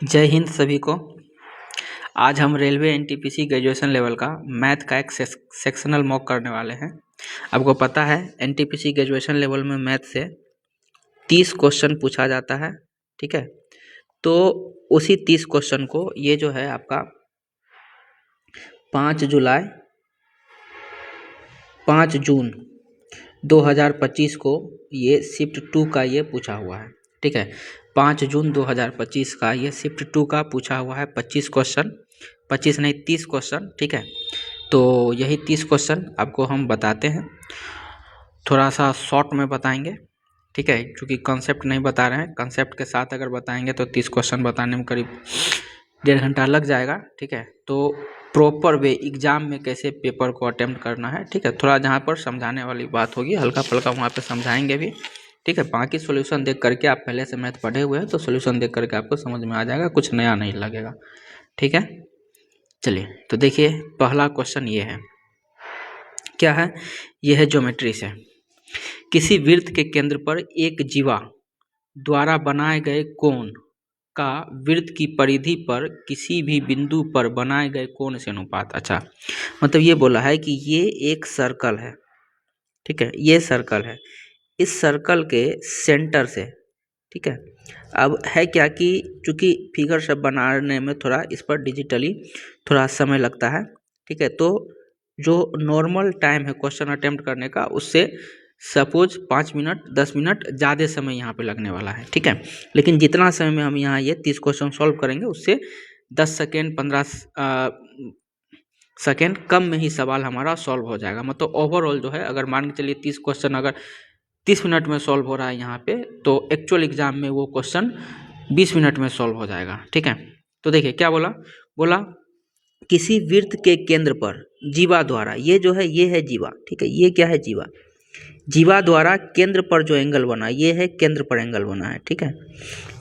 जय हिंद सभी को। आज हम रेलवे एनटीपीसी ग्रेजुएशन लेवल का मैथ का एक सेक्शनल मॉक करने वाले हैं। आपको पता है एनटीपीसी ग्रेजुएशन लेवल में मैथ से 30 क्वेश्चन पूछा जाता है, ठीक है। तो उसी 30 क्वेश्चन को ये जो है आपका 5 जून 2025 को ये शिफ्ट 2 का ये पूछा हुआ है, ठीक है। 5 जून 2025 का ये शिफ्ट 2 का पूछा हुआ है 25 क्वेश्चन, 25 नहीं 30 क्वेश्चन, ठीक है। तो यही 30 क्वेश्चन आपको हम बताते हैं, थोड़ा सा शॉर्ट में बताएंगे, ठीक है। क्योंकि कॉन्सेप्ट नहीं बता रहे हैं, कॉन्सेप्ट के साथ अगर बताएंगे तो 30 क्वेश्चन बताने में करीब 1.5 घंटा लग जाएगा, ठीक है। तो प्रॉपर वे एग्जाम में कैसे पेपर को अटेम्प्ट करना है, ठीक है। थोड़ा जहाँ पर समझाने वाली बात होगी हल्का फुल्का वहाँ पे समझाएंगे भी, ठीक है। बाकी सॉल्यूशन देख करके आप पहले से मैथ पढ़े हुए हैं तो सॉल्यूशन देख करके आपको समझ में आ जाएगा, कुछ नया नहीं लगेगा, ठीक है। चलिए तो देखिए पहला क्वेश्चन ये है, क्या है, यह है ज्योमेट्री से। किसी वृत्त के केंद्र पर एक जीवा द्वारा बनाए गए कोण का वृत्त की परिधि पर किसी भी बिंदु पर बनाए गए कोण से अनुपात। अच्छा, मतलब ये बोला है कि ये एक सर्कल है, ठीक है, ये सर्कल है, इस सर्कल के सेंटर से, ठीक है। अब है क्या कि चूंकि फिगर सब बनाने में थोड़ा इस पर डिजिटली थोड़ा समय लगता है, ठीक है। तो जो नॉर्मल टाइम है क्वेश्चन अटेम्प्ट करने का उससे सपोज 5 मिनट 10 मिनट ज़्यादा समय यहाँ पे लगने वाला है, ठीक है। लेकिन जितना समय में हम यहाँ ये 30 क्वेश्चन सॉल्व करेंगे उससे 10 सेकेंड 15 सेकेंड कम में ही सवाल हमारा सॉल्व हो जाएगा। मतलब ओवरऑल जो है अगर मान के चलिए 30 क्वेश्चन अगर 30 मिनट में सॉल्व हो रहा है यहाँ पे, तो एक्चुअल एग्जाम में वो क्वेश्चन 20 मिनट में सॉल्व हो जाएगा, ठीक है। तो देखिए क्या बोला किसी वृत्त के केंद्र पर जीवा द्वारा, ये जो है ये है जीवा, ठीक है। ये क्या है, जीवा, जीवा द्वारा केंद्र पर जो एंगल बना ये है केंद्र पर एंगल बना है, ठीक है।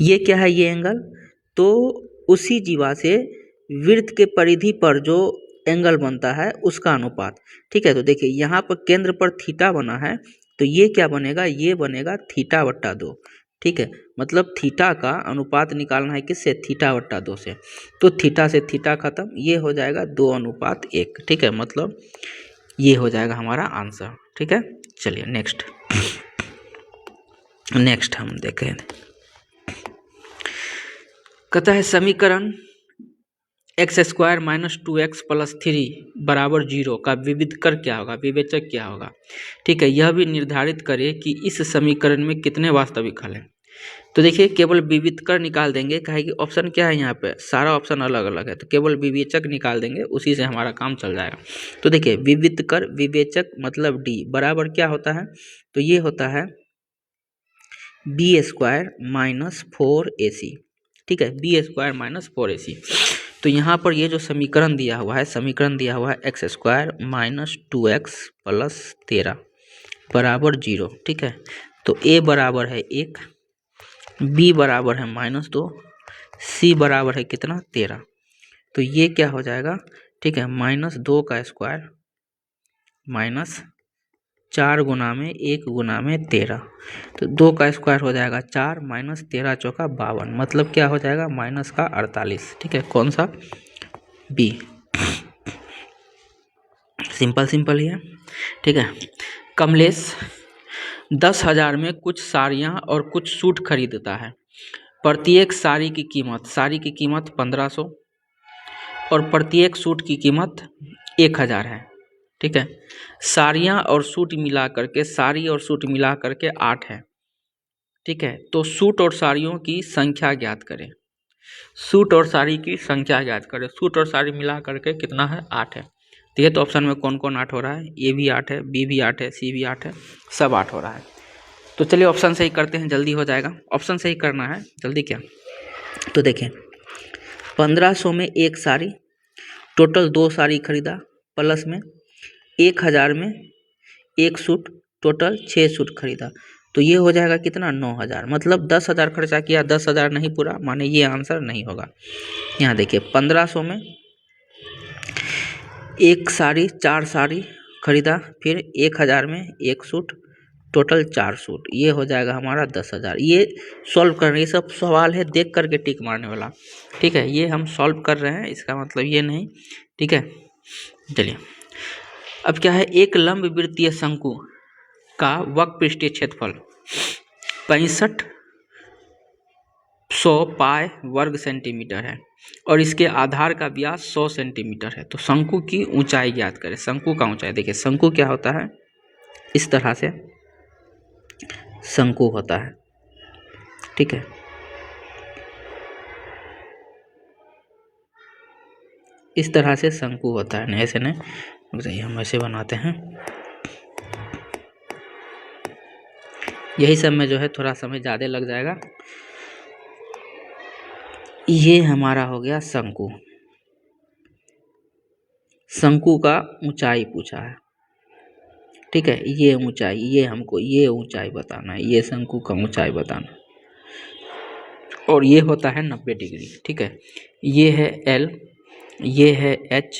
ये क्या है, ये एंगल, तो उसी जीवा से वृत्त के परिधि पर जो एंगल बनता है उसका अनुपात, ठीक है। तो देखिए यहाँ पर केंद्र पर थीटा बना है तो ये क्या बनेगा, ये बनेगा थीटा बट्टा 2, ठीक है। मतलब थीटा का अनुपात निकालना है किससे, थीटा बट्टा 2 से। तो थीटा से थीटा खत्म, ये हो जाएगा 2:1, ठीक है। मतलब ये हो जाएगा हमारा आंसर, ठीक है। चलिए नेक्स्ट हम देखें, कहता है समीकरण x² - 2x + 3 = 0 का विविधकर क्या होगा, विवेचक क्या होगा, ठीक है। यह भी निर्धारित करें कि इस समीकरण में कितने वास्तविक हल हैं। तो देखिए केवल विविधकर निकाल देंगे, कहे कि ऑप्शन क्या है यहाँ पे, सारा ऑप्शन अलग अलग है, तो केवल विवेचक निकाल देंगे, उसी से हमारा काम चल जाएगा। तो देखिए विविधकर विवेचक मतलब d बराबर क्या होता है, तो ये होता है b² - 4ac, ठीक है, b² - 4ac। तो यहाँ पर ये जो समीकरण दिया हुआ है, समीकरण दिया हुआ है x² - 2x + 13 = 0, ठीक है। तो a बराबर है 1, b बराबर है -2, c बराबर है कितना 13। तो ये क्या हो जाएगा, ठीक है, -2 का स्क्वायर -4 गुना में 1 गुना में 13, तो 2 का स्क्वायर हो जाएगा 4 -13 चौका 52, मतलब क्या हो जाएगा माइनस का 48, ठीक है। कौन सा, बी, सिंपल ही है, ठीक है। कमलेश 10,000 में कुछ साड़ियाँ और कुछ सूट खरीदता है। प्रत्येक साड़ी की कीमत 1500 और प्रत्येक सूट की कीमत 1000 है, ठीक है। साड़ियाँ और सूट मिला करके, साड़ी और सूट मिला करके 8 है, ठीक है। तो सूट और साड़ियों की संख्या ज्ञात करें, सूट और साड़ी की संख्या ज्ञात करें, सूट और साड़ी मिला करके कितना है, 8 है। तो ये तो ऑप्शन में कौन कौन 8 हो रहा है, ए भी 8 है, बी भी 8 है, सी भी 8 है, सब 8 हो रहा है। तो चलिए ऑप्शन सही करते हैं, जल्दी हो जाएगा, ऑप्शन सही करना है जल्दी क्या। तो देखें 1500 में एक साड़ी, टोटल 2 साड़ी खरीदा, प्लस में 1000 में एक सूट, टोटल 6 सूट खरीदा, तो ये हो जाएगा कितना 9000। मतलब 10,000 खर्चा किया, 10,000 नहीं पूरा, माने ये आंसर नहीं होगा। यहाँ देखिए 1500 में एक साड़ी 4 साड़ी खरीदा, फिर 1000 में एक सूट, टोटल 4 सूट, ये हो जाएगा हमारा 10,000। ये सॉल्व कर रहे हैं, ये सब सवाल है देख करके टिक मारने वाला, ठीक है। ये हम सॉल्व कर रहे हैं, इसका मतलब ये नहीं, ठीक है। चलिए अब क्या है, एक लंब वृत्तीय शंकु का वक्र पृष्ठीय क्षेत्रफल 6500 पाई वर्ग सेंटीमीटर है और इसके आधार का व्यास 100 सेंटीमीटर है। तो शंकु की ऊंचाई ज्ञात करें। शंकु का ऊंचाई देखिए, शंकु क्या होता है, इस तरह से शंकु होता है, ठीक है। इस तरह से शंकु होता है, नहीं ऐसे नहीं, हम ऐसे बनाते हैं। यही सब में जो है थोड़ा समय ज़्यादा लग जाएगा। ये हमारा हो गया शंकु। शंकु का ऊंचाई पूछा है, ठीक है। ये ऊंचाई, ये हमको ये ऊंचाई बताना है, ये शंकु का ऊंचाई बताना, और ये होता है 90 डिग्री, ठीक है। ये है L, ये है H,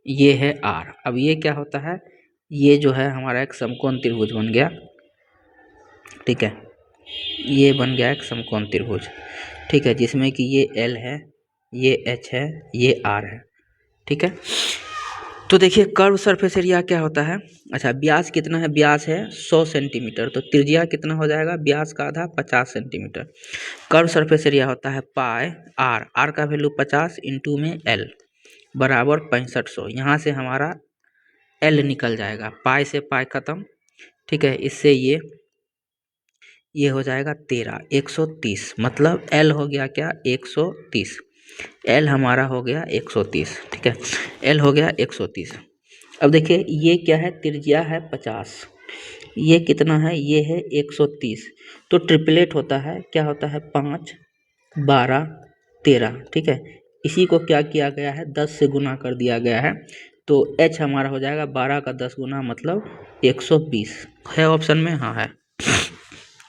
ये है R। अब ये क्या होता है, ये जो है हमारा एक समकोण त्रिभुज बन गया, ठीक है। ये बन गया एक समकोण त्रिभुज, ठीक है, जिसमें कि ये L है, ये H है, ये R है, ठीक है। तो देखिए कर्व सरफेस एरिया क्या होता है, अच्छा व्यास कितना है, व्यास है 100 सेंटीमीटर, तो त्रिज्या कितना हो जाएगा, व्यास का आधा 50 सेंटीमीटर। कर्व सरफेस एरिया होता है पाई आर, आर का वैल्यू 50 इंटू में एल बराबर 6500। यहाँ से हमारा एल निकल जाएगा, पाई से पाई खत्म, ठीक है। इससे ये हो जाएगा 13, 130, मतलब एल हो गया क्या 130, एल हमारा हो गया 130, ठीक है। एल हो गया 130। अब देखिए ये क्या है, त्रिज्या है 50, ये कितना है, ये है 130। तो ट्रिपलेट होता है, क्या होता है 5, 12, 13, ठीक है। इसी को क्या किया गया है, 10 से गुना कर दिया गया है। तो H हमारा हो जाएगा 12 का 10 गुना मतलब 120 है ऑप्शन में, हाँ है,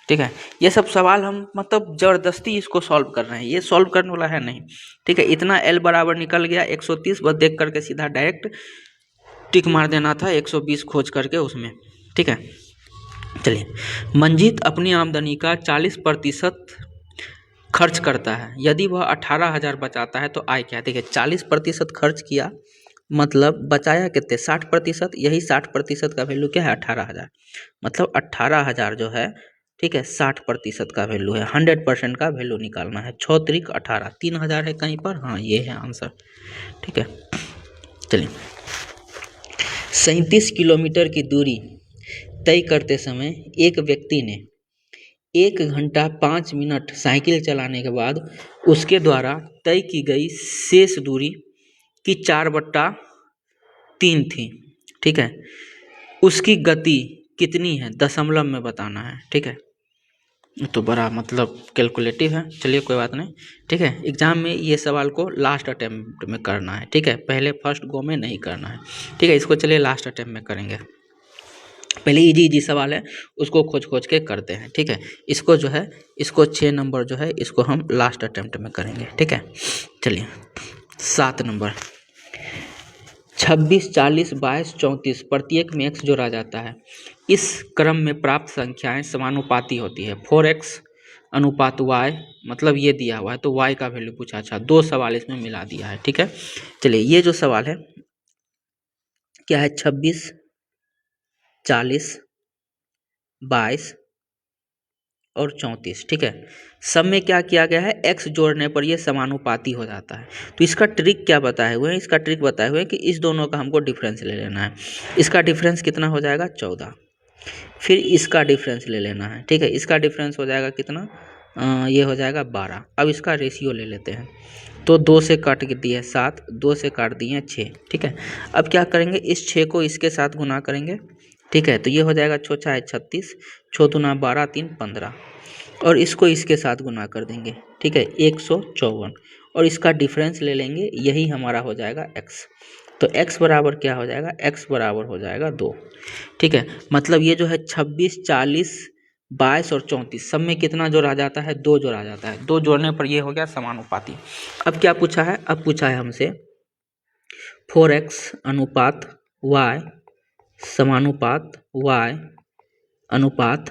ठीक है। ये सब सवाल हम मतलब ज़बरदस्ती इसको सॉल्व कर रहे हैं, ये सॉल्व करने वाला है नहीं, ठीक है। इतना L बराबर निकल गया 130, बस देख करके सीधा डायरेक्ट टिक मार देना था 120 खोज करके उसमें, ठीक है। चलिए, मंजीत अपनी आमदनी का 40% खर्च करता है, यदि वह 18,000 बचाता है तो आय क्या है। देखिए 40% खर्च किया मतलब बचाया कितने, 60%, यही 60% का वैल्यू क्या है 18,000, मतलब 18,000 जो है, ठीक है, 60% का वैल्यू है, 100% का वैल्यू निकालना है। 6 त्रिक 18, 3,000 है कहीं पर, हाँ ये है आंसर, ठीक है। चलिए, 37 किलोमीटर की दूरी तय करते समय एक व्यक्ति ने 1 घंटा 5 मिनट साइकिल चलाने के बाद उसके द्वारा तय की गई शेष दूरी की 4/3 थी, ठीक है। उसकी गति कितनी है, दशमलव में बताना है, ठीक है। तो बड़ा मतलब कैलकुलेटिव है, चलिए कोई बात नहीं, ठीक है। एग्जाम में ये सवाल को लास्ट अटेम्प्ट में करना है, ठीक है, पहले फर्स्ट गो में नहीं करना है, ठीक है। इसको चलिए लास्ट अटेम्प्ट में करेंगे, पहले इजी सवाल है उसको खोज के करते हैं, ठीक है। इसको जो है, इसको 6 नंबर जो है इसको हम लास्ट अटेम्प्ट में करेंगे, ठीक है। चलिए 7 नंबर, 26, 40, 22, 34 प्रत्येक में x जोड़ा जाता है, इस क्रम में प्राप्त संख्याएं समानुपाती होती है। 4x अनुपात y, मतलब ये दिया हुआ है तो y का वैल्यू पूछा। अच्छा 2 सवाल इसमें मिला दिया है, ठीक है। चलिए ये जो सवाल है क्या है, 26, 40, 22 और 34, ठीक है। सब में क्या किया गया है, x जोड़ने पर ये समानुपाती हो जाता है। तो इसका ट्रिक क्या बताए हुए हैं, इसका ट्रिक बताए हुए हैं कि इस दोनों का हमको डिफरेंस ले लेना है। इसका डिफरेंस कितना हो जाएगा 14, फिर इसका डिफरेंस ले लेना है, ठीक है। इसका डिफरेंस हो जाएगा कितना, ये हो जाएगा 12। अब इसका रेशियो ले लेते हैं, तो 2 से काट दिए 7, 2 से काट दिए 6, ठीक है। अब क्या करेंगे, इस 6 को इसके साथ गुना करेंगे, ठीक है। तो ये हो जाएगा 6 छाए 36, 6 दूना 12, 3 15, और इसको इसके साथ गुना कर देंगे, ठीक है, 154, और इसका डिफरेंस ले लेंगे, यही हमारा हो जाएगा x। तो x बराबर क्या हो जाएगा, x बराबर हो जाएगा 2, ठीक है। मतलब ये जो है 26, 40, 22 और 34 सब में कितना जोड़ा जाता है, 2 जोड़ा जाता है। 2 जोड़ने पर ये हो गया समानुपाती। अब क्या पूछा है, अब पूछा है हमसे 4x अनुपात y समानुपात y अनुपात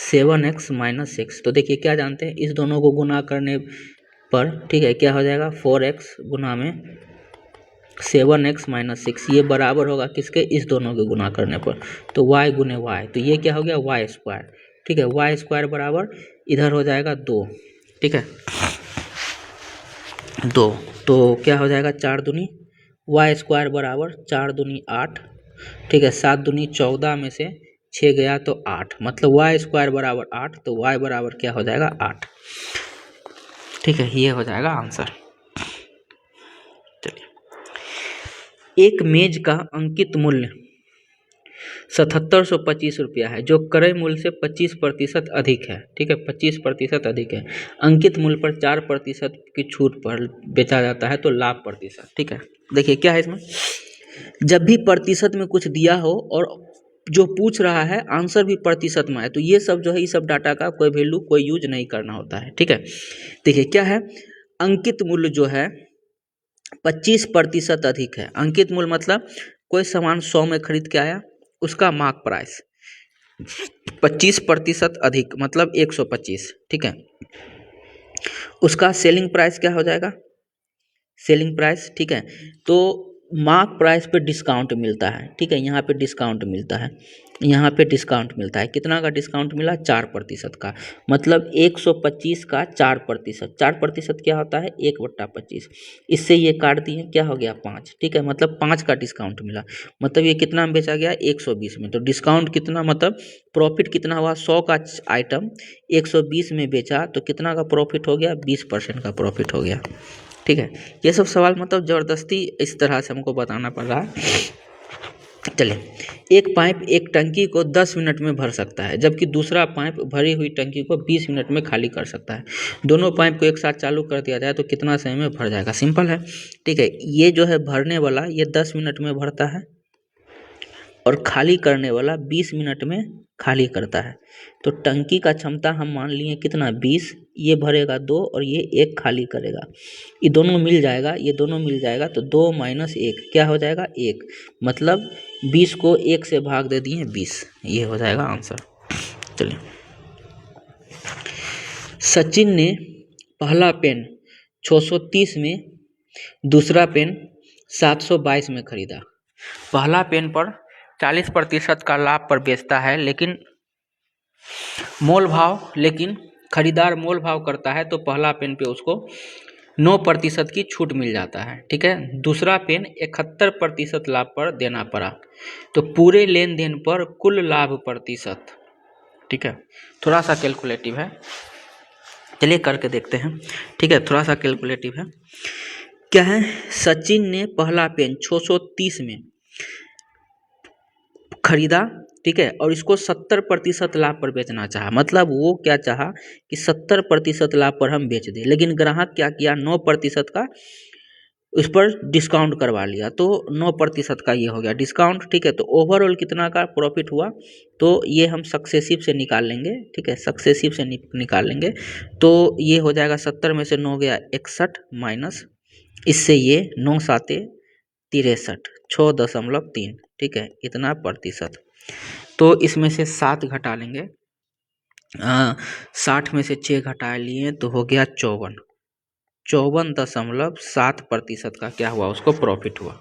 7x - 6। तो देखिए क्या जानते हैं, इस दोनों को गुना करने पर, ठीक है, क्या हो जाएगा 4x गुना में 7x - 6, ये बराबर होगा किसके, इस दोनों के गुना करने पर, तो y गुने y, तो ये क्या हो गया y स्क्वायर, ठीक है, y स्क्वायर बराबर इधर हो जाएगा 2, ठीक है 2, तो क्या हो जाएगा 4 दूनी y स्क्वायर बराबर 4 दूनी 8, ठीक है 7 दूनी 14 में से 6 गया तो 8, मतलब y स्क्वायर बराबर 8, तो y बराबर क्या हो जाएगा 8, ठीक है, ये हो जाएगा आंसर। चलिए, एक मेज का अंकित मूल्य 7725 रुपया है जो क्रय मूल्य से 25% अधिक है, ठीक है 25% अधिक है, अंकित मूल्य पर 4% की छूट पर बेचा जाता है तो लाभ प्रतिशत, ठीक है। देखिए क्या है इसमें, जब भी प्रतिशत में कुछ दिया हो और जो पूछ रहा है आंसर भी प्रतिशत में है, तो ये सब जो है, इस सब डाटा का कोई वैल्यू कोई यूज नहीं करना होता है, ठीक है। देखिए क्या है, अंकित मूल्य जो है 25% अधिक है, अंकित मूल्य मतलब कोई सामान 100 में खरीद के आया, उसका मार्क प्राइस 25% अधिक मतलब 125, ठीक है, उसका सेलिंग प्राइस क्या हो जाएगा, सेलिंग प्राइस, ठीक है, तो मार्क प्राइस पे डिस्काउंट मिलता है, ठीक है, यहाँ पे डिस्काउंट मिलता है, यहाँ पे डिस्काउंट मिलता है, कितना का डिस्काउंट मिला 4% का, मतलब 125 का 4%, 4% क्या होता है 1/25, इससे ये काट दिए क्या हो गया 5, ठीक है, मतलब 5 का डिस्काउंट मिला, मतलब ये कितना में बेचा गया 120 में, तो डिस्काउंट कितना मतलब प्रॉफिट कितना हुआ, 100 का आइटम 120 में बेचा तो कितना का प्रॉफिट हो गया 20% का प्रॉफिट हो गया, ठीक है। ये सब सवाल मतलब ज़बरदस्ती इस तरह से हमको बताना पड़ रहा है। चलिए, एक पाइप एक टंकी को 10 मिनट में भर सकता है जबकि दूसरा पाइप भरी हुई टंकी को 20 मिनट में खाली कर सकता है, दोनों पाइप को एक साथ चालू कर दिया जाए तो कितना समय में भर जाएगा, सिंपल है, ठीक है, ये जो है भरने वाला ये 10 मिनट में भरता है और खाली करने वाला 20 मिनट में खाली करता है, तो टंकी का क्षमता हम मान लिए कितना 20, ये भरेगा 2 और ये 1 खाली करेगा, ये दोनों मिल जाएगा, ये दोनों मिल जाएगा तो 2 - 1 क्या हो जाएगा 1, मतलब 20 को 1 से भाग दे दिए 20, ये हो जाएगा आंसर। चलिए, सचिन ने पहला पेन 630 में, दूसरा पेन 722 में खरीदा, पहला पेन पर 40% का लाभ पर बेचता है, लेकिन खरीदार मोल भाव करता है तो पहला पेन पे उसको 9% की छूट मिल जाता है, ठीक है, दूसरा पेन 71% लाभ पर देना पड़ा, तो पूरे लेन देन पर कुल लाभ प्रतिशत, ठीक है, थोड़ा सा कैलकुलेटिव है, चलिए करके देखते हैं, ठीक है, थोड़ा सा कैलकुलेटिव है। क्या है, सचिन ने पहला पेन 630 में खरीदा, ठीक है, और इसको 70% लाभ पर बेचना चाहा, मतलब वो क्या चाहा कि 70% लाभ पर हम बेच दें, लेकिन ग्राहक क्या किया 9% का उस पर डिस्काउंट करवा लिया, तो 9% का ये हो गया डिस्काउंट, ठीक है, तो ओवरऑल कितना का प्रॉफिट हुआ, तो ये हम सक्सेसिव से निकाल लेंगे, ठीक है, सक्सेसिव से निकाल लेंगे, तो ये हो जाएगा 70 में से 9 गया 61 माइनस, इससे ये 9 साते 63, 6.3, ठीक है, इतना प्रतिशत, तो इसमें से 7 घटा लेंगे, 60 में से 6 घटा लिए तो हो गया 54.7% का क्या हुआ उसको प्रॉफिट हुआ,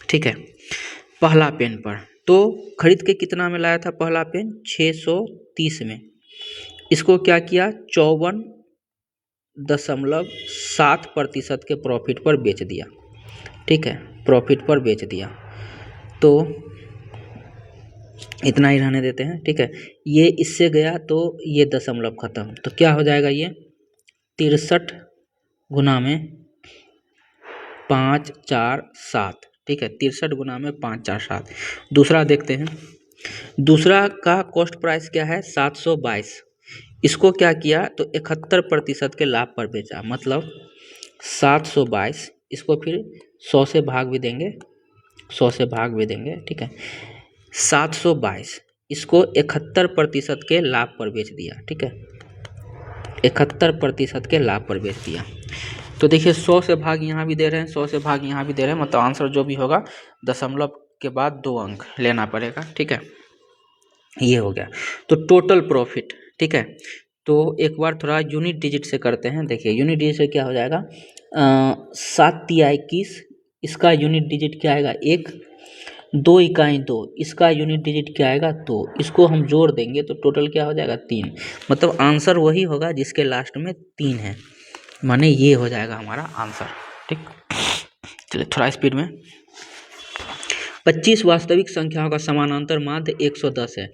ठीक है, पहला पेन पर, तो खरीद के कितना में लाया था पहला पेन 630 में, इसको क्या किया 54.7% के प्रॉफिट पर बेच दिया, ठीक है, प्रॉफिट पर बेच दिया, तो इतना ही रहने देते हैं, ठीक है, ये इससे गया तो ये दशमलव खत्म, तो क्या हो जाएगा ये 63 गुना में 5 4 7, ठीक है, 63 गुना में 5 4 7। दूसरा देखते हैं, दूसरा का कॉस्ट प्राइस क्या है 722, इसको क्या किया तो 71% के लाभ पर बेचा, मतलब 722, इसको फिर 100 से भाग भी देंगे, 100 से भाग भी देंगे, ठीक है, 722 इसको 71% के लाभ पर बेच दिया, ठीक है, 71% के लाभ पर बेच दिया, तो देखिए 100 से भाग यहाँ भी दे रहे हैं, 100 से भाग यहाँ भी दे रहे हैं, मतलब आंसर जो भी होगा दशमलव के बाद 2 अंक लेना पड़ेगा, ठीक है, ये हो गया। तो टोटल प्रॉफिट, ठीक है। तो एक बार थोड़ा यूनिट डिजिट से करते हैं। देखिए यूनिट डिजिट से क्या हो जाएगा, 7 तिया 21, इसका यूनिट डिजिट क्या आएगा 1, 2 इकाई 2, इसका यूनिट डिजिट क्या आएगा 2, इसको हम जोड़ देंगे तो टोटल क्या हो जाएगा 3। मतलब आंसर वही होगा जिसके लास्ट में 3 है, माने ये हो जाएगा हमारा आंसर, ठीक। चलिए थोड़ा स्पीड में। 25 वास्तविक संख्याओं का समानांतर माध्य 110 है।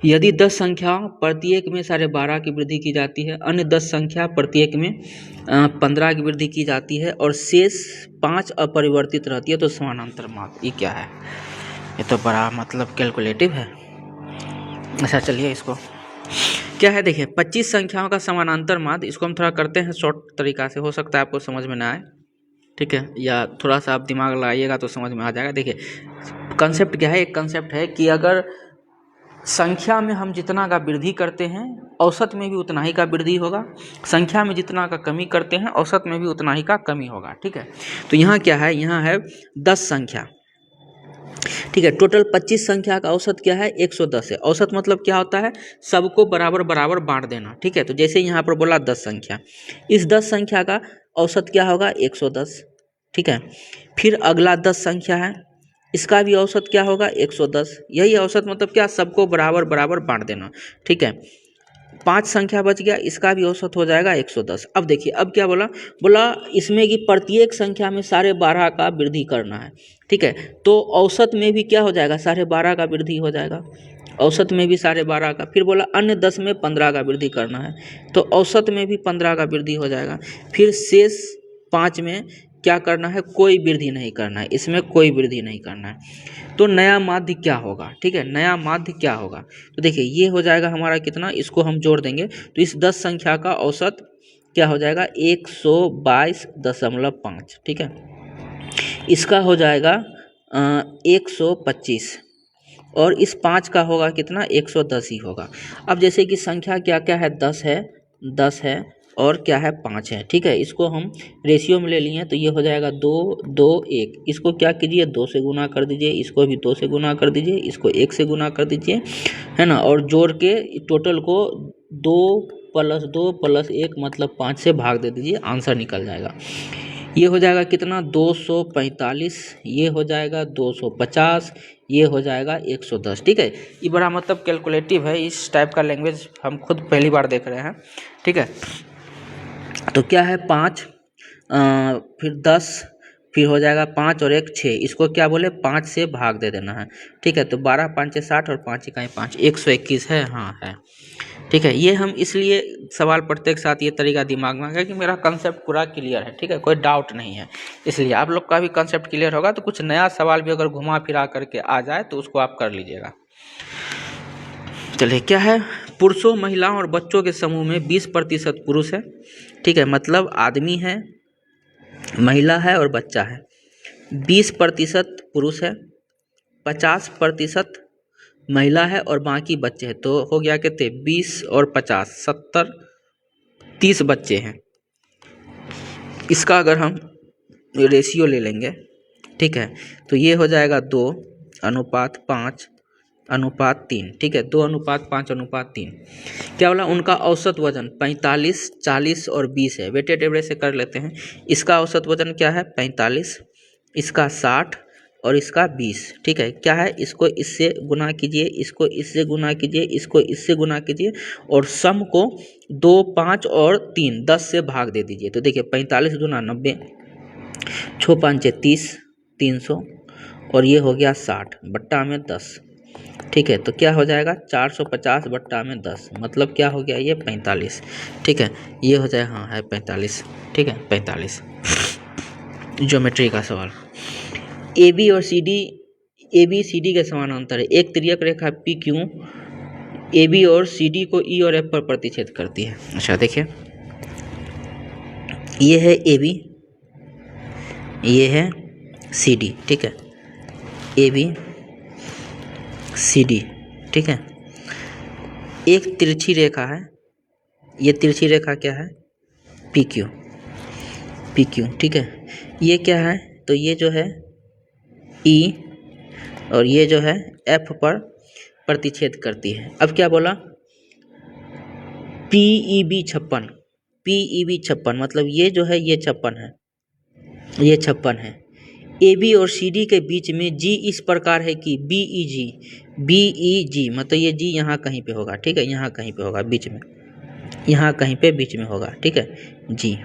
यदि 10 संख्या प्रत्येक में 12.5 की वृद्धि की जाती है, अन्य 10 संख्या प्रत्येक में 15 की वृद्धि की जाती है और शेष 5 अपरिवर्तित रहती है, तो समानांतर माध्य ये क्या है? ये तो बड़ा मतलब कैलकुलेटिव है। अच्छा चलिए इसको क्या है, देखिए 25 संख्याओं का समानांतर माध्य, इसको हम थोड़ा करते हैं शॉर्ट तरीका से, हो सकता है आपको समझ में ना आए, ठीक है, या थोड़ा सा आप दिमाग लगाइएगा तो समझ में आ जाएगा। देखिए कंसेप्ट क्या है, एक कंसेप्ट है कि अगर संख्या में हम जितना का वृद्धि करते हैं औसत में भी उतना ही का वृद्धि होगा, संख्या में जितना का कमी करते हैं औसत में भी उतना ही का कमी होगा, ठीक है। तो यहाँ क्या है, यहाँ है 10 संख्या, ठीक है। टोटल 25 संख्या का औसत क्या है 110 है। औसत मतलब क्या होता है, सबको बराबर बराबर बांट देना, ठीक है। तो जैसे यहाँ पर बोला 10 संख्या, इस 10 संख्या का औसत क्या होगा 110, ठीक है। फिर अगला 10 संख्या है, इसका भी औसत क्या होगा 110, यही औसत मतलब क्या, सबको बराबर बराबर बांट देना, ठीक है। 5 संख्या बच गया, इसका भी औसत हो जाएगा 110। अब देखिए अब क्या बोला, बोला इसमें कि प्रत्येक संख्या में 12.5 का वृद्धि करना है, ठीक है। तो औसत में भी क्या हो जाएगा 12.5 का वृद्धि हो जाएगा, औसत में भी 12.5 का। फिर बोला अन्य 10 में 15 का वृद्धि करना है, तो औसत में भी 15 का वृद्धि हो जाएगा। फिर शेष 5 में क्या करना है, कोई वृद्धि नहीं करना है, इसमें कोई वृद्धि नहीं करना है। तो नया माध्य क्या होगा, ठीक है, नया माध्य क्या होगा, तो देखिए ये हो जाएगा हमारा कितना, इसको हम जोड़ देंगे तो इस 10 संख्या का औसत क्या हो जाएगा 122.5, ठीक है। इसका हो जाएगा 125 और इस 5 का होगा कितना 110 ही होगा। अब जैसे कि संख्या क्या क्या है, 10 है और क्या है 5 है, ठीक है। इसको हम रेशियो में ले लिए तो ये हो जाएगा 2 2 1, इसको क्या कीजिए 2 से गुना कर दीजिए, इसको भी 2 से गुना कर दीजिए, इसको 1 से गुना कर दीजिए, है ना, और जोड़ के टोटल को 2 + 2 + 1 मतलब 5 से भाग दे दीजिए, आंसर निकल जाएगा। ये हो जाएगा कितना 245, ये हो जाएगा 250, ये हो जाएगा 110, ठीक है। ये बड़ा मतलब कैलकुलेटिव है, इस टाइप का लैंग्वेज हम खुद पहली बार देख रहे हैं, ठीक है। तो क्या है 5 फिर 10, फिर हो जाएगा 5 और 1 6, इसको क्या बोले 5 से भाग दे देना है, ठीक है। तो 12 5 60 और 5 इकाई 5, 121 है, हाँ है, ठीक है। ये हम इसलिए सवाल पढ़ते के साथ ये तरीका दिमाग में आ गया कि मेरा कंसेप्ट पूरा क्लियर है, ठीक है, कोई डाउट नहीं है। इसलिए आप लोग का भी कंसेप्ट क्लियर होगा तो कुछ नया सवाल भी अगर घुमा फिरा करके आ जाए तो उसको आप कर लीजिएगा। चलिए क्या है, पुरुषों महिलाओं और बच्चों के समूह में 20% पुरुष है, ठीक है, मतलब आदमी है, महिला है और बच्चा है। 20% पुरुष है, 50% महिला है और बाकी बच्चे हैं, तो हो गया कितने 20 और 50 70, 30 बच्चे हैं। इसका अगर हम रेशियो ले लेंगे, ठीक है, तो ये हो जाएगा 2:5:3, ठीक है, 2:5:3। क्या बोला, उनका औसत वजन 45 40 और 20 है। वेटेड एवरेज से कर लेते हैं, इसका औसत वजन क्या है 45, इसका 60 और इसका 20, ठीक है। क्या है, इसको इससे गुना कीजिए, इसको इससे गुना कीजिए, इसको इससे गुना कीजिए और सम को 2 5 और 3 10 से भाग दे दीजिए। तो देखिए 45 दूना 90, 6 5 30, 300 और ये हो गया 60 बट्टा में 10, ठीक है। तो क्या हो जाएगा 450 बट्टा में 10, मतलब क्या हो गया ये 45, ठीक है। ये हो जाए, हाँ है 45, ठीक है 45। ज्योमेट्री का सवाल, ए बी सी डी के समानांतर है। एक तिर्यक रेखा पी क्यू ए बी और सी डी को ई और एफ पर प्रतिच्छेद करती है। अच्छा देखिए, ये है ए बी, ये है सी डी, ठीक है, ए बी सी डी, ठीक है। एक तिरछी रेखा है, ये तिरछी रेखा क्या है पी क्यू, ठीक है। ये क्या है, तो ये जो है ई और ये जो है एफ पर प्रतिच्छेद करती है। अब क्या बोला, PEB 56, PEB 56 मतलब ये जो है ये 56 है, ये 56 है। AB और CD के बीच में G इस प्रकार है कि BEG मतलब ये G यहाँ कहीं पे होगा, ठीक है, यहाँ कहीं पे होगा बीच में, यहाँ कहीं पे बीच में होगा, ठीक है G।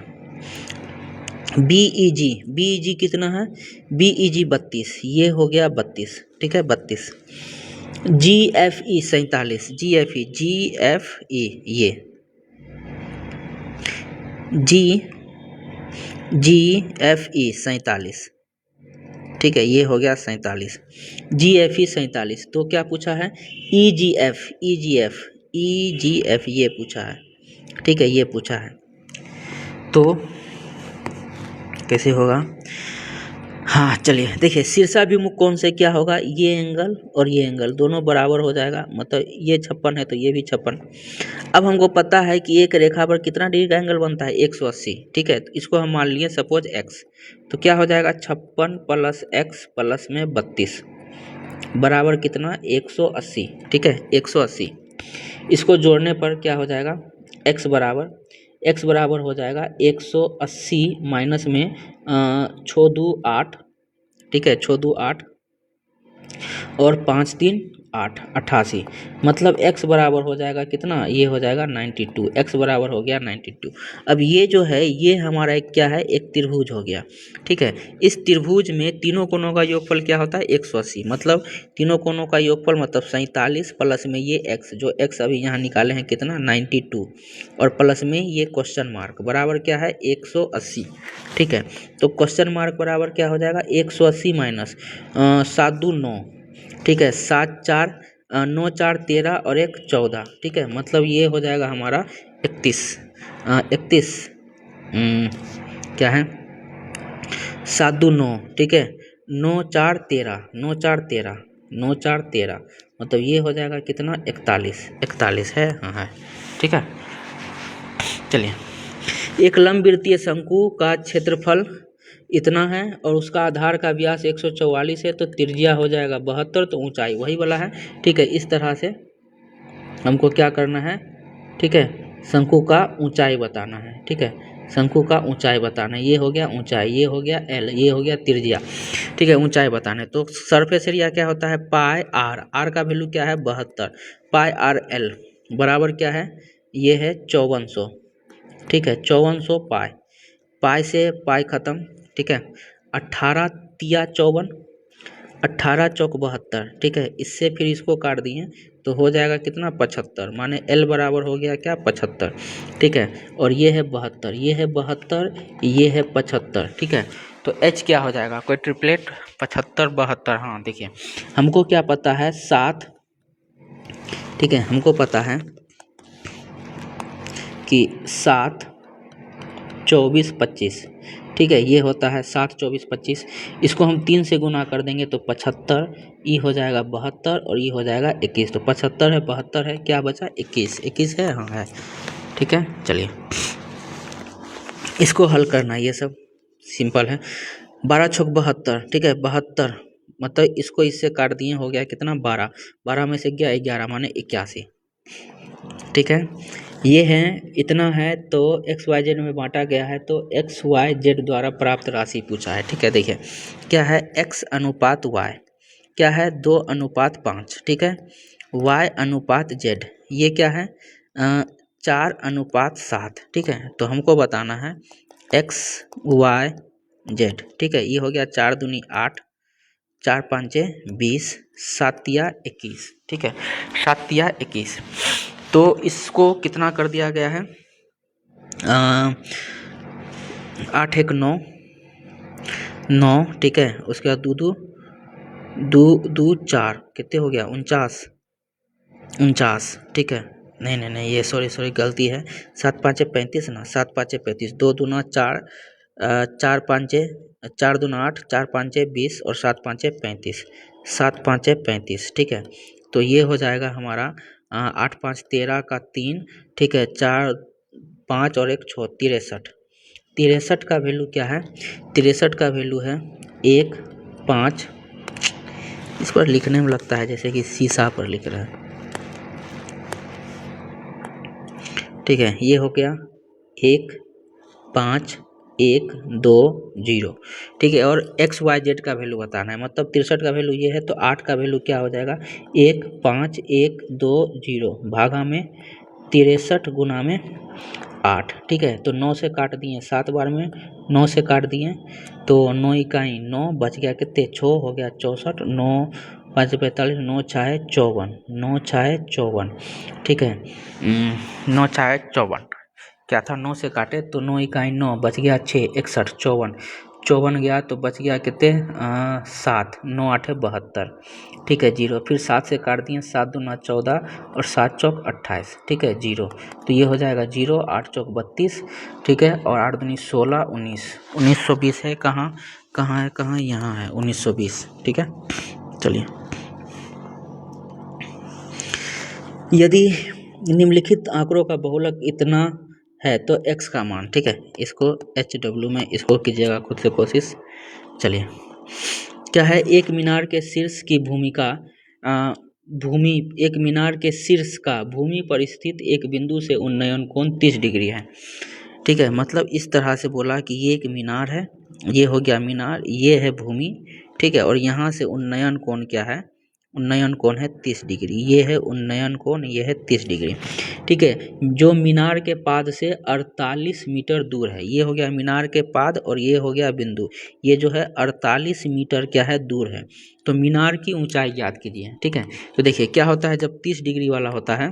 BEG कितना है, BEG 32, ये हो गया 32, ठीक है 32। GFE 47, GFE ये GFE 47, ठीक है, ये हो गया 47, GFE 47। तो क्या पूछा है, EGF ये पूछा है, ठीक है, ये पूछा है। तो कैसे होगा, हाँ चलिए देखिए, शीर्षाभिमुख कौन से क्या होगा, ये एंगल और ये एंगल दोनों बराबर हो जाएगा, मतलब ये 56 है तो ये भी 56। अब हमको पता है कि एक रेखा पर कितना डिग्री का एंगल बनता है, 180, ठीक है, तो इसको हम मान लिए सपोज x, तो क्या हो जाएगा 56 प्लस x प्लस में 32 बराबर कितना 180, ठीक है 180। इसको जोड़ने पर क्या हो जाएगा, x बराबर हो जाएगा 180 माइनस में 6 2 8, ठीक है 6 2 8 और 5 3 8 88, मतलब x बराबर हो जाएगा कितना, ये हो जाएगा 92, x बराबर हो गया 92। अब ये जो है ये हमारा एक क्या है, एक त्रिभुज हो गया, ठीक है। इस त्रिभुज में तीनों कोणों का योगफल क्या होता है 180, मतलब तीनों कोणों का योगफल मतलब 47 प्लस में ये x, जो x अभी यहाँ निकाले हैं कितना 92, और प्लस में ये क्वेश्चन मार्क बराबर क्या है 180, ठीक है। तो क्वेश्चन मार्क बराबर क्या हो जाएगा 180 माइनस 7 2 9, ठीक है 7 4 9 4 13 और 1 14, ठीक है, मतलब ये हो जाएगा हमारा 31, 31 क्या है 7 2 9, ठीक है 9 4 13 9 4 13 9 4 13, मतलब ये हो जाएगा कितना 41 है, हाँ है, ठीक है। चलिए, एक लंबवृत्तीय शंकु का क्षेत्रफल इतना है और उसका आधार का व्यास 144 है, तो त्रिज्या हो जाएगा 72, तो ऊंचाई वही वाला है, ठीक है। इस तरह से हमको क्या करना है, ठीक है, शंकु का ऊंचाई बताना है, ठीक है, शंकु का ऊंचाई बताना है। ये हो गया ऊंचाई, ये हो गया L, ये हो गया त्रिज्या, ठीक है, ऊंचाई बताना है। तो सरफेस एरिया क्या होता है पाई R का वैल्यू क्या है 72, पाई RL बराबर क्या है, ये है 5400, ठीक है 5400 पाई से पाई खत्म, ठीक है 18 तिया 54, 18 चौक 72, ठीक है। इससे फिर इसको काट दिए तो हो जाएगा कितना 75, माने L बराबर हो गया क्या 75, ठीक है। और ये है 72, ये है 72, ये है 75, ठीक है। तो H क्या हो जाएगा, कोई ट्रिपलेट 75 72, हाँ देखिए हमको क्या पता है 7, ठीक है, हमको पता है कि 7 24 25, ठीक है, ये होता है 7 24 25। इसको हम 3 से गुना कर देंगे तो 75, ये हो जाएगा 72 और ये हो जाएगा 21, तो 75 है 72 है, क्या बचा 21 है, हाँ है, ठीक है। चलिए इसको हल करना, ये सब सिंपल है। 12 छक 72, ठीक है 72, मतलब इसको इससे काट दिए हो गया कितना 12, 12 में से गया 11 माने 81, ठीक है। ये है इतना है, तो एक्स वाई जेड में बांटा गया है, तो एक्स वाई जेड द्वारा प्राप्त राशि पूछा है, ठीक है। देखिए क्या है x अनुपात y, क्या है 2:5, ठीक है, y अनुपात z, ये क्या है 4:7, ठीक है। तो हमको बताना है x y z, ठीक है, ये हो गया 4 दूनी 8, 4 5 20, 7 तिया 21, ठीक है 7 तिया 21। तो इसको कितना कर दिया गया है 8 1 9 9, ठीक है। उसके बाद 2 4 कितने हो गया 49, ठीक है। नहीं ये सॉरी गलती है, 7 5 35 ना, 7 5 35, 2 दूना 4, 4 5 4 दूना 8, 4 5 20 और 7 5 35, 7 5 35, ठीक है। तो ये हो जाएगा हमारा 8 5 13 का 3, ठीक है 4 5 और 1 6 63 का वैल्यू क्या है, 63 का वैल्यू है 1 5 इस पर लिखने में लगता है जैसे कि शीशा पर लिख रहा है। ठीक है, ये हो गया 1 5 1 2 0। ठीक है, और XYZ का वैल्यू बताना है, मतलब 63 का वैल्यू ये है, तो 8 का वैल्यू क्या हो जाएगा 1 5 1 2 0 भागा में 63 गुना में 8। ठीक है, तो 9 से काट दिए 7 बार में, 9 से काट दिए तो 9 इकाई 9 बच गया कितने 6 हो गया 64, 9 5 45, 9 6 54, 9 6 54। ठीक है, 9 6 54 क्या था, 9 से काटे तो 9 इकाई 9 बच गया 6 61 54, 54 गया तो बच गया कितने 7, 9 8 72। ठीक है, 0, फिर 7 से काट दिए 7 दूना 14 और 7 चौक 28। ठीक है, 0, तो ये हो जाएगा 0, 8 चौक 32। ठीक है, और 8 दूनी 16 19, 1920 है, कहाँ कहाँ है, कहाँ यहाँ है 1920। ठीक है, चलिए, यदि निम्नलिखित आंकड़ों का बहुलक इतना है तो x का मान। ठीक है, इसको HW में इसको कीजिएगा खुद से कोशिश। चलिए, क्या है, एक मीनार के शीर्ष की भूमिका भूमि एक मीनार के शीर्ष का भूमि पर स्थित एक बिंदु से उन्नयन कोण 30 डिग्री है। ठीक है, मतलब इस तरह से बोला कि ये एक मीनार है, ये हो गया मीनार, ये है भूमि। ठीक है, और यहाँ से उन्नयन कोण क्या है, उन्नयन कोण है 30 डिग्री, ये है उन्नयन कोण, ये है 30 डिग्री। ठीक है, जो मीनार के पाद से 48 मीटर दूर है, ये हो गया मीनार के पाद और ये हो गया बिंदु, ये जो है 48 मीटर क्या है दूर है। तो मीनार की ऊंचाई याद कीजिए। ठीक है, तो देखिए क्या होता है जब 30 डिग्री वाला होता है,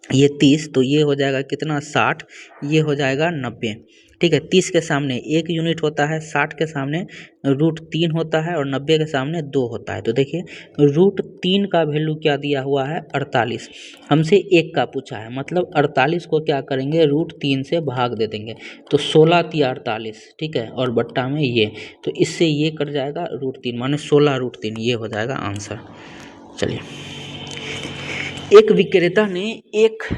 ये 30, तो ये हो जाएगा कितना 60, ये हो जाएगा 90। ठीक है, 30 के सामने 1 यूनिट होता है, 60 के सामने √3 होता है और 90 के सामने 2 होता है। तो देखिए √3 का वैल्यू क्या दिया हुआ है 48, हमसे 1 का पूछा है, मतलब 48 को क्या करेंगे √3 से भाग दे देंगे, तो 16 × 48। ठीक है, और बट्टा में ये, तो इससे ये कट जाएगा √3 माने 16√3, ये हो जाएगा आंसर। चलिए, एक विक्रेता ने 1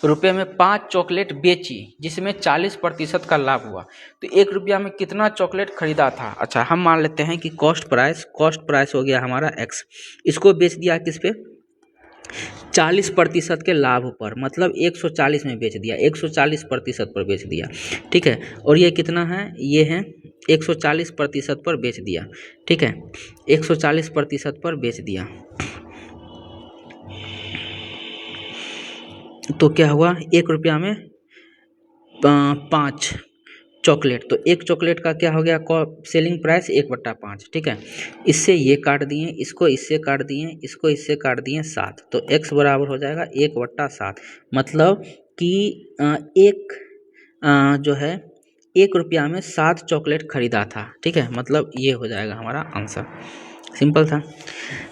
रुपये में 5 चॉकलेट बेची जिसमें 40% का लाभ हुआ, तो 1 रुपया में कितना चॉकलेट खरीदा था। अच्छा, हम मान लेते हैं कि कॉस्ट प्राइस हो गया हमारा x, इसको बेच दिया किस पे 40% के लाभ पर, मतलब 140 में बेच दिया, 140% पर बेच दिया। ठीक है, और ये कितना है, ये है 140% पर बेच दिया। ठीक है, 140% पर बेच दिया, तो क्या हुआ 1 रुपया में 5 चॉकलेट, तो 1 चॉकलेट का क्या हो गया सेलिंग प्राइस 1/5। ठीक है, इससे ये काट दिए, इसको इससे काट दिए, इसको इससे काट दिए 7, तो x बराबर हो जाएगा 1/7, मतलब कि एक जो है 1 रुपया में 7 चॉकलेट खरीदा था। ठीक है, मतलब ये हो जाएगा हमारा आंसर, सिंपल था।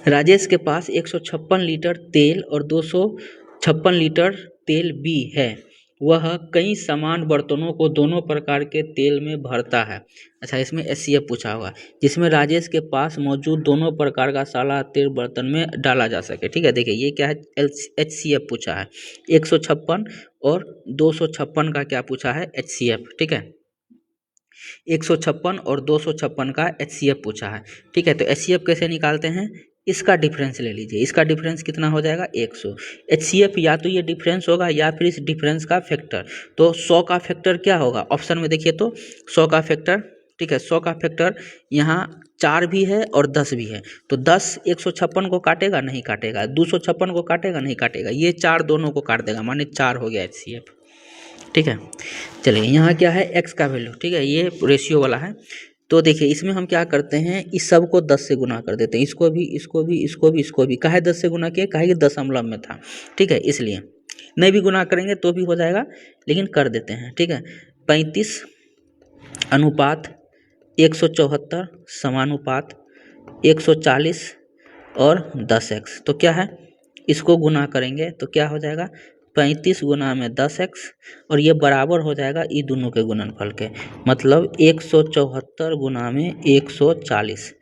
राजेश के पास 156 लीटर तेल और 256 लीटर तेल भी है, वह कई समान बर्तनों को दोनों प्रकार के तेल में भरता है। अच्छा, इसमें HCF पूछा हुआ, जिसमें राजेश के पास मौजूद दोनों प्रकार का साला तेल बर्तन में डाला जा सके। ठीक है, देखिए ये क्या है HCF पूछा है, 156 और 256 का क्या पूछा है HCF। ठीक है, 156 और 256 का HCF पूछा है। ठीक है, तो HCF कैसे निकालते हैं, इसका डिफरेंस ले लीजिए, इसका डिफरेंस कितना हो जाएगा 100। HCF या तो ये डिफरेंस होगा या फिर इस डिफरेंस का फैक्टर, तो 100 का फैक्टर क्या होगा, ऑप्शन में देखिए तो 100 का फैक्टर। ठीक है, 100 का फैक्टर यहाँ 4 भी है और 10 भी है, तो 10 156 को काटेगा नहीं काटेगा, 256 को काटेगा नहीं काटेगा, ये 4 दोनों को काट देगा, माने 4 हो गया HCF। ठीक है, चलिए यहाँ क्या है x का वैल्यू। ठीक है, ये रेशियो वाला है, तो देखिए इसमें हम क्या करते हैं, इस सब को 10 से गुना कर देते हैं, इसको भी इसको भी इसको भी इसको भी, काहे 10 से गुना किए, काहे कि दशमलव में था। ठीक है, इसलिए नहीं भी गुना करेंगे तो भी हो जाएगा, लेकिन कर देते हैं। ठीक है, 35 अनुपात 174 समानुपात 140 और 10x, तो क्या है, इसको गुना करेंगे तो क्या हो जाएगा 35 गुना में 10x, और ये बराबर हो जाएगा ये दोनों के गुणनफल के, मतलब 174 गुना में 140,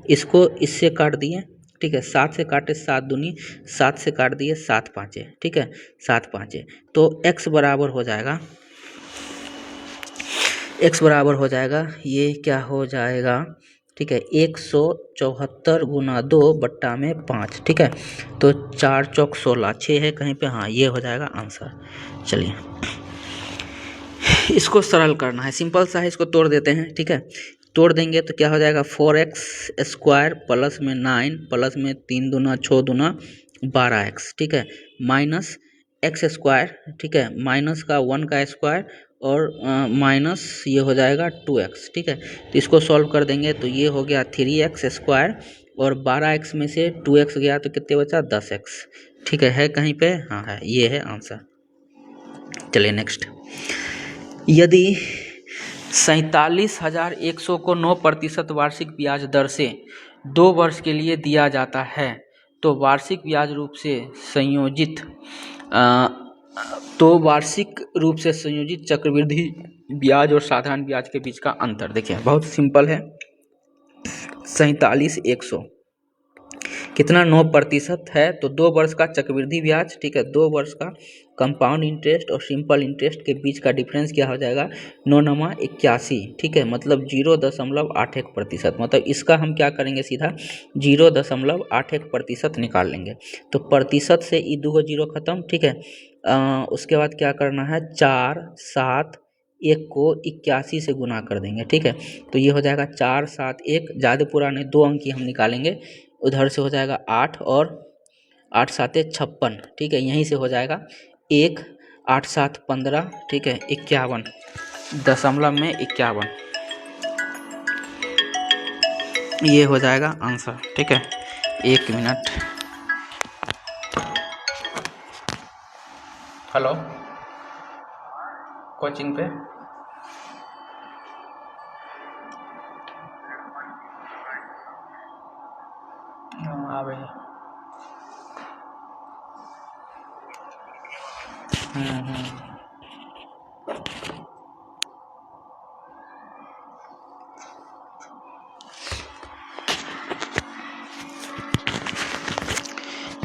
इसको इससे काट दिए। ठीक है, 7 से काटे 7 दूनी 7 से काट दिए 7 पाँचे। ठीक है, 7 पाँचे, तो x बराबर हो जाएगा, x बराबर हो जाएगा, ये क्या हो जाएगा ठीक है, 174 गुना 2 बट्टा में 5, ठीक है, तो 4 चौक 16, 6 है कहीं पे, हाँ ये हो जाएगा आंसर। चलिए इसको सरल करना है, सिंपल सा है, इसको तोड़ देते हैं, ठीक है, तोड़ देंगे तो क्या हो जाएगा 4x² प्लस में 9 प्लस में 3 दूना 6 दूना 12x, ठीक है, माइनस x², ठीक है, माइनस का 1 का स्क्वायर और माइनस ये हो जाएगा 2x, ठीक है, तो इसको सॉल्व कर देंगे तो ये हो गया 3x² और 12x में से 2x गया तो कितने बचा 10x, ठीक है कहीं पे, हाँ है, ये है आंसर। चलिए नेक्स्ट, यदि 47,100 को 9% वार्षिक ब्याज दर से 2 वर्ष के लिए दिया जाता है तो वार्षिक ब्याज रूप से संयोजित चक्रवृद्धि ब्याज और साधारण ब्याज के बीच का अंतर। देखिए बहुत सिंपल है, 47,100 कितना 9% है तो 2 वर्ष का चक्रवृद्धि ब्याज, ठीक है, 2 वर्ष का कंपाउंड इंटरेस्ट और सिंपल इंटरेस्ट के बीच का डिफरेंस क्या हो जाएगा 9×81, ठीक है, मतलब 0.81%, मतलब इसका हम क्या करेंगे सीधा 0.81% निकाल लेंगे, तो प्रतिशत से ई 2 जीरो खत्म, ठीक है, उसके बाद क्या करना है 4 7 1 को 81 से गुना कर देंगे, ठीक है, तो ये हो जाएगा 4 7 1, ज़्यादा पुराने 2 अंक की हम निकालेंगे, उधर से हो जाएगा 8 और 8 7 56, ठीक है, यहीं से हो जाएगा 1 8 7 15, ठीक है, 51 दशमलव में 51, ये हो जाएगा आंसर, ठीक है। 1 मिनट, हेलो कोचिंग पे आ गई।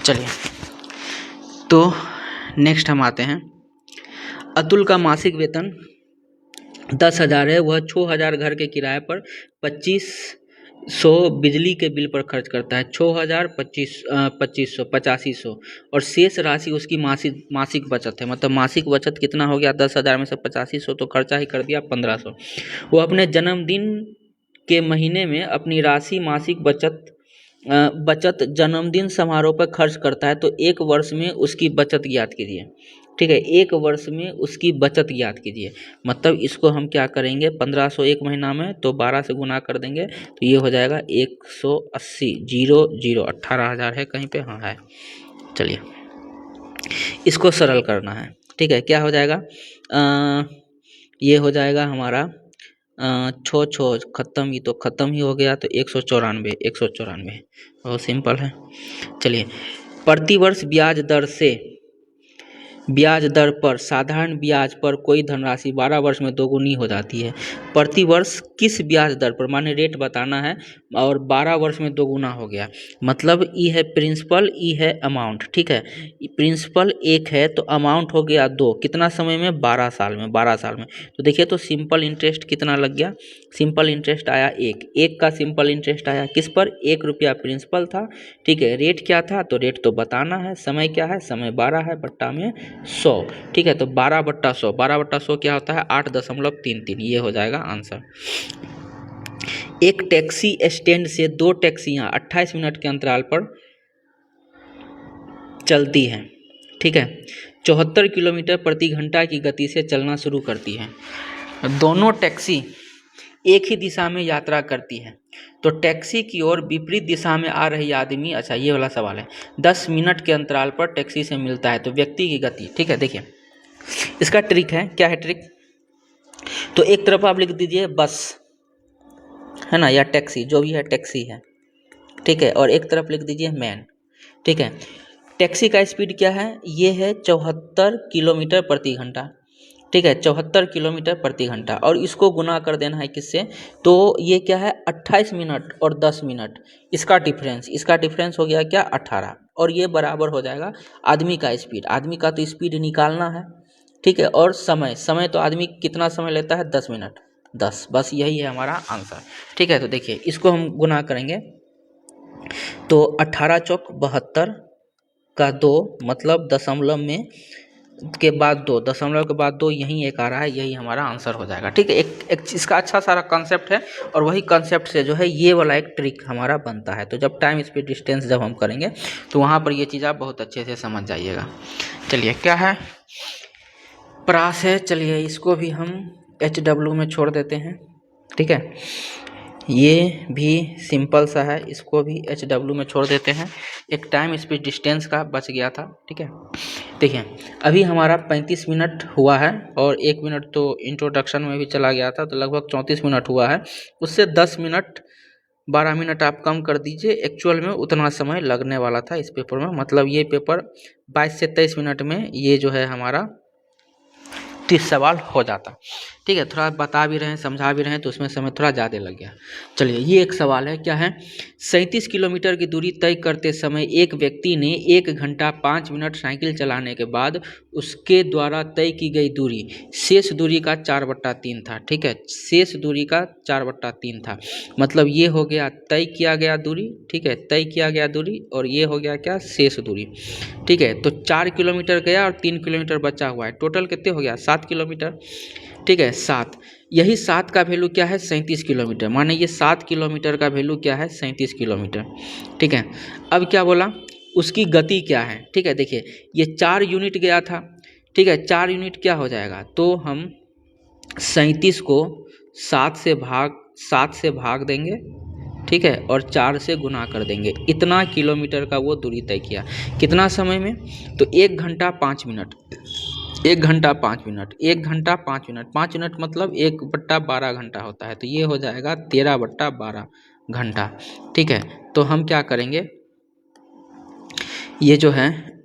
चलिए तो नेक्स्ट हम आते हैं, अतुल का मासिक वेतन 10,000 है, वह 6,000 घर के किराए पर 2500 बिजली के बिल पर खर्च करता है, 6,000 2500 8500 और शेष राशि उसकी मासिक बचत है, मतलब मासिक बचत कितना हो गया 10,000 में से 8500 तो खर्चा ही कर दिया 1500। वो अपने जन्मदिन के महीने में अपनी राशि मासिक बचत जन्मदिन समारोह पर खर्च करता है, तो 1 वर्ष में उसकी बचत ज्ञात कीजिए, ठीक है, 1 वर्ष में उसकी बचत ज्ञात कीजिए, मतलब इसको हम क्या करेंगे 1500 1 महीना में तो 12 से गुना कर देंगे तो ये हो जाएगा 180 0 0 18,000 है कहीं पे, हाँ है। चलिए इसको सरल करना है, ठीक है, क्या हो जाएगा ये हो जाएगा हमारा छो खत्म, ही तो खत्म ही हो गया तो 194 बहुत सिंपल है। चलिए प्रतिवर्ष ब्याज दर पर साधारण ब्याज पर कोई धनराशि 12 वर्ष में दोगुनी हो जाती है, प्रतिवर्ष किस ब्याज दर पर, माने रेट बताना है और 12 वर्ष में दोगुना हो गया, मतलब ई है प्रिंसिपल ई है अमाउंट, ठीक है, प्रिंसिपल 1 है तो अमाउंट हो गया 2, कितना समय में 12 साल में, 12 साल में, तो देखिए तो सिंपल इंटरेस्ट कितना लग गया, सिंपल इंटरेस्ट आया 1 का सिंपल इंटरेस्ट आया किस पर 1 रुपया प्रिंसिपल था, ठीक है, रेट क्या था तो रेट तो बताना है, समय क्या है समय 12 है बट्टा में 100, ठीक है, तो 12/100 क्या होता है 8.33, ये हो जाएगा आंसर। एक टैक्सी स्टैंड से 2 टैक्सियां 28 मिनट के अंतराल पर चलती हैं, ठीक है, 74 किलोमीटर प्रति घंटा की गति से चलना शुरू करती है, दोनों टैक्सी एक ही दिशा में यात्रा करती है, तो टैक्सी की ओर विपरीत दिशा में आ रही आदमी, अच्छा ये वाला सवाल है, 10 मिनट के अंतराल पर टैक्सी से मिलता है तो व्यक्ति की गति, ठीक है, देखिए इसका ट्रिक है, क्या है ट्रिक, तो एक तरफ आप लिख दीजिए बस है ना या टैक्सी, जो भी है टैक्सी है, ठीक है, और एक तरफ लिख दीजिए मैन, ठीक है, टैक्सी का स्पीड क्या है ये है 74 किलोमीटर प्रति घंटा, ठीक है, 74 किलोमीटर प्रति घंटा और इसको गुना कर देना है किससे, तो ये क्या है 28 मिनट और 10 मिनट, इसका डिफरेंस हो गया क्या 18 और ये बराबर हो जाएगा आदमी का स्पीड, आदमी का तो स्पीड निकालना है, ठीक है, और समय तो आदमी कितना समय लेता है 10 मिनट, 10, बस यही है हमारा आंसर। ठीक है, तो देखिए इसको हम गुना करेंगे तो 18 चौक 72 का 2 मतलब दशमलव में के बाद 2, दशमलव के बाद 2 यहीं एक आ रहा है, यही हमारा आंसर हो जाएगा। ठीक है, एक इसका अच्छा सारा कंसेप्ट है और वही कंसेप्ट से जो है ये वाला एक ट्रिक हमारा बनता है। तो जब टाइम स्पीड डिस्टेंस जब हम करेंगे तो वहाँ पर ये चीज़ आप बहुत अच्छे से समझ जाइएगा। चलिए क्या है, प्रास है, चलिए इसको भी हम HW में छोड़ देते हैं। ठीक है, ये भी सिंपल सा है, इसको भी HW में छोड़ देते हैं। एक टाइम स्पीड डिस्टेंस का बच गया था। ठीक है, देखिए अभी हमारा 35 मिनट हुआ है और 1 मिनट तो इंट्रोडक्शन में भी चला गया था, तो लगभग 34 मिनट हुआ है। उससे 10 मिनट 12 मिनट आप कम कर दीजिए, एक्चुअल में उतना समय लगने वाला था इस पेपर में। मतलब ये पेपर 22 से 23 मिनट में ये जो है हमारा 30 सवाल हो जाता। ठीक है, थोड़ा बता भी रहे हैं, समझा भी रहे हैं, तो उसमें समय थोड़ा ज़्यादा लग गया। चलिए ये एक सवाल है, क्या है, 37 किलोमीटर की दूरी तय करते समय एक व्यक्ति ने 1 घंटा 5 मिनट साइकिल चलाने के बाद उसके द्वारा तय की गई दूरी शेष दूरी का 4/3 था। ठीक है, शेष दूरी का 4/3 था, मतलब ये हो गया तय किया गया दूरी। ठीक है, तय किया गया दूरी और ये हो गया क्या, शेष दूरी। ठीक है, तो 4 किलोमीटर गया और 3 किलोमीटर बचा हुआ है, टोटल कितने हो गया, 7 किलोमीटर। ठीक है, 7, यही 7 का वैल्यू क्या है, 37 किलोमीटर। माने ये 7 किलोमीटर का वैल्यू क्या है, 37 किलोमीटर। ठीक है, अब क्या बोला, उसकी गति क्या है। ठीक है, देखिए ये 4 यूनिट गया था। ठीक है, 4 यूनिट क्या हो जाएगा, तो हम 37 को 7 से भाग देंगे। ठीक है, और 4 से गुना कर देंगे। इतना किलोमीटर का वो दूरी तय किया, कितना समय में, तो 1 घंटा 5 मिनट, 1 घंटा 5 मिनट, 1 घंटा 5 मिनट, 5 मिनट मतलब 1/12 घंटा होता है, तो ये हो जाएगा 13/12 घंटा। ठीक है, तो हम क्या करेंगे, ये जो है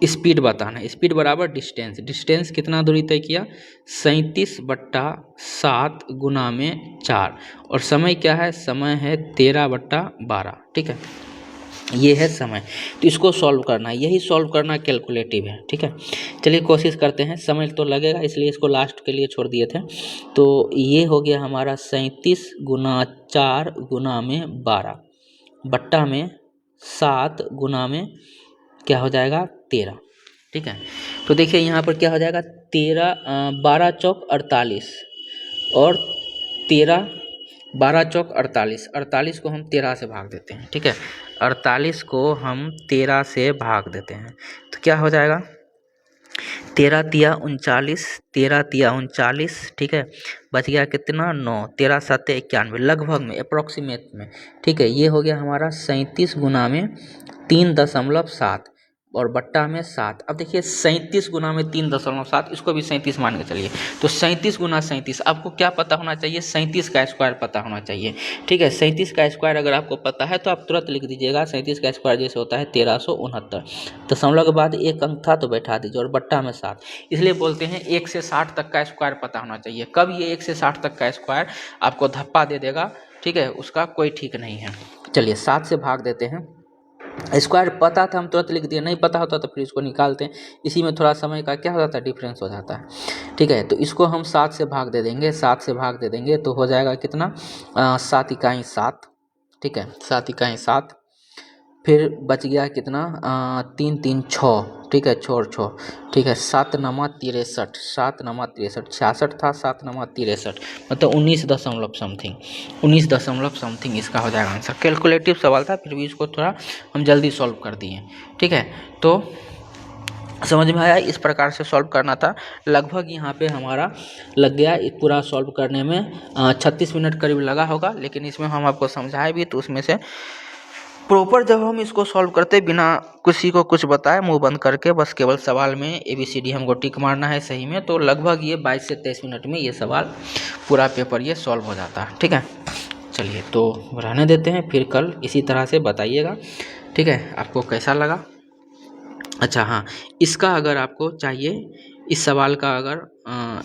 स्पीड बताना है, स्पीड बराबर डिस्टेंस, डिस्टेंस कितना दूरी तय किया, 37/7 गुना में 4, और समय क्या है, समय है 13/12। ठीक है, ये है समय। तो इसको सॉल्व करना है, यही सॉल्व करना कैलकुलेटिव है। ठीक है, चलिए कोशिश करते हैं, समय तो लगेगा इसलिए इसको लास्ट के लिए छोड़ दिए थे। तो ये हो गया हमारा 37 गुना 4 गुना में 12 बट्टा में 7 गुना में क्या हो जाएगा, 13। ठीक है, तो देखिए यहाँ पर क्या हो जाएगा, 12 चौक 48 और 13, 12 चौक 48, 48 को हम 13 से भाग देते हैं। ठीक है, 48 को हम 13 से भाग देते हैं, तो क्या हो जाएगा, 13 तिया 39, 13 तिया 39। ठीक है, बच गया कितना, 9, 13 7 91, लगभग में, अप्रोक्सीमेट में। ठीक है, ये हो गया हमारा 37 गुना में 3.7 और बट्टा में 7। अब देखिए 37 गुना में 3.7, इसको भी 37 मान के चलिए, तो 37 गुना 37, आपको क्या पता होना चाहिए, 37 का स्क्वायर पता होना चाहिए। ठीक है, 37 का स्क्वायर अगर आपको पता है तो आप तुरंत लिख दीजिएगा, 37 का स्क्वायर जैसे होता है 1369, दशमलव के बाद एक अंक था तो बैठा दीजिए, और बट्टा में 7। इसलिए बोलते हैं 1 से 60 तक का स्क्वायर पता होना चाहिए। कब ये 1 से 60 तक का स्क्वायर आपको धप्पा दे देगा, ठीक है, उसका कोई ठीक नहीं है। चलिए 7 से भाग देते हैं, स्क्वायर पता था हम तुरंत लिख दिए, नहीं पता होता तो फिर इसको निकालते हैं, इसी में थोड़ा समय का क्या हो जाता है, डिफरेंस हो जाता है। ठीक है, तो इसको हम 7 से भाग दे देंगे, 7 से भाग दे देंगे तो हो जाएगा कितना, 7 इकाई 7। ठीक है, 7 इकाई 7, फिर बच गया कितना, 3 3 6। ठीक है, छोड़ छोड़, ठीक है, 7 नमा 63, 7 नमा 63, 66 था, 7 नमा 63, मतलब 19 दशमलव समथिंग, 19 दशमलव समथिंग इसका हो जाएगा आंसर। कैलकुलेटिव सवाल था, फिर भी इसको थोड़ा हम जल्दी सॉल्व कर दिए। ठीक है, तो समझ में आया, इस प्रकार से सॉल्व करना था। लगभग यहाँ पे हमारा लग गया पूरा सॉल्व करने में 36 मिनट करीब लगा होगा, लेकिन इसमें हम आपको समझाए भी, तो उसमें से प्रॉपर जब हम इसको सॉल्व करते बिना किसी को कुछ बताए, मुंह बंद करके, बस केवल सवाल में ABCD हमको टिक मारना है सही में, तो लगभग ये 22 से 23 मिनट में ये सवाल पूरा पेपर ये सॉल्व हो जाता है। ठीक है, चलिए तो रहने देते हैं, फिर कल इसी तरह से बताइएगा। ठीक है, आपको कैसा लगा। अच्छा हाँ, इसका अगर आपको चाहिए, इस सवाल का अगर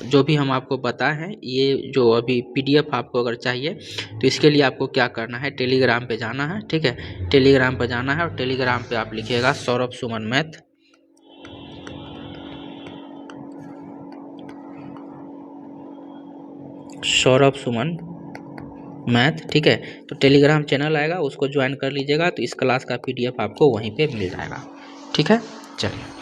जो भी हम आपको बताए हैं, ये जो अभी PDF आपको अगर चाहिए, तो इसके लिए आपको क्या करना है, टेलीग्राम पे जाना है। ठीक है, टेलीग्राम पे जाना है और टेलीग्राम पे आप लिखिएगा सौरभ सुमन मैथ, सौरभ सुमन मैथ, ठीक है। तो टेलीग्राम चैनल आएगा, उसको ज्वाइन कर लीजिएगा, तो इस क्लास का PDF आपको वहीं पे मिल जाएगा, ठीक है। चलिए।